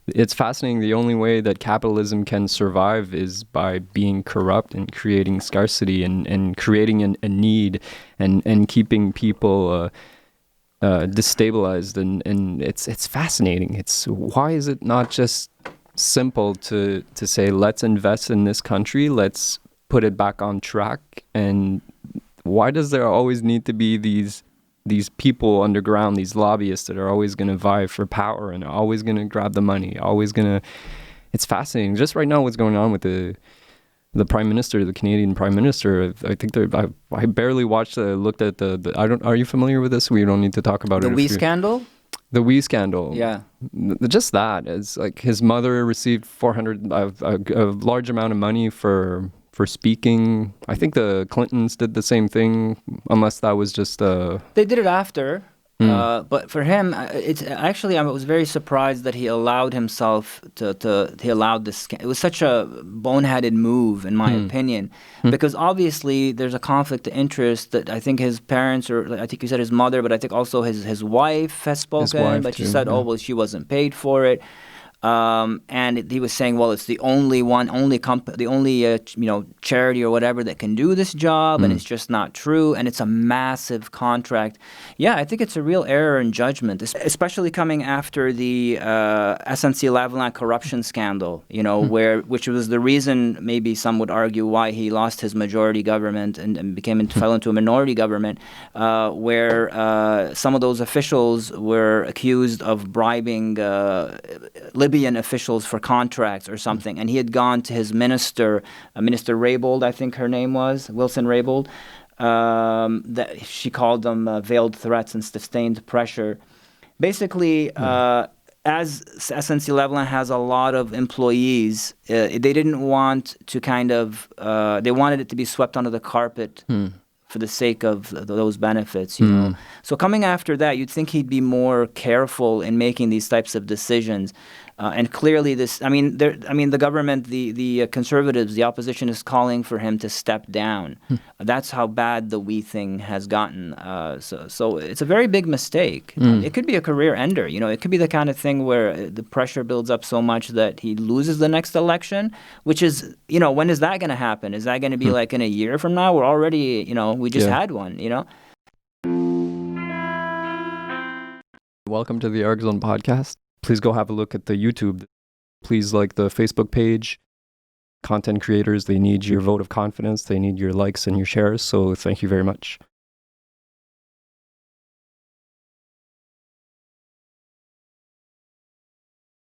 it's fascinating. The only way that capitalism can survive is by being corrupt and creating scarcity and creating a need and keeping people destabilized. And it's fascinating. Why is it not just simple to say, let's invest in this country, let's put it back on track? And why does there always need to be these people underground, these lobbyists that are always going to vie for power and are always going to grab the money, it's fascinating. Just right now, what's going on with the Prime Minister, the Canadian Prime Minister, I think I barely looked at are you familiar with this? We don't need to talk about the it. The Wee scandal? The Wee scandal. Yeah. Just that. It's like his mother received a large amount of money for speaking. I think the Clintons did the same thing, unless that was just They did it after. But for him, it's actually, I was very surprised that he allowed himself he allowed this. It was such a boneheaded move, in my opinion, because obviously there's a conflict of interest that I think his parents, or I think you said his mother, but I think also his wife has spoken, but she said, oh, well, she wasn't paid for it. And he was saying, well, it's the only charity or whatever that can do this job, and it's just not true, and it's a massive contract. Yeah, I think it's a real error in judgment, especially coming after the SNC Lavalin corruption scandal, which was the reason, maybe some would argue, why he lost his majority government and fell into a minority government, where some of those officials were accused of bribing Libyan officials for contracts or something, and he had gone to his Minister Raybould, I think her name was, Wilson Raybould, that she called them veiled threats and sustained pressure. Basically, as SNC Lavalin has a lot of employees, they didn't want to they wanted it to be swept under the carpet for the sake of those benefits, So coming after that, you'd think he'd be more careful in making these types of decisions. And clearly the government, the Conservatives, the opposition is calling for him to step down. That's how bad the Wee thing has gotten. So it's a very big mistake. It could be a career ender. It could be the kind of thing where the pressure builds up so much that he loses the next election, which is, when is that going to happen? Is that going to be like in a year from now? We're already, we just had one, Welcome to the Ericzone podcast. Please go have a look at the YouTube. Please like the Facebook page. Content creators, they need your vote of confidence. They need your likes and your shares. So thank you very much.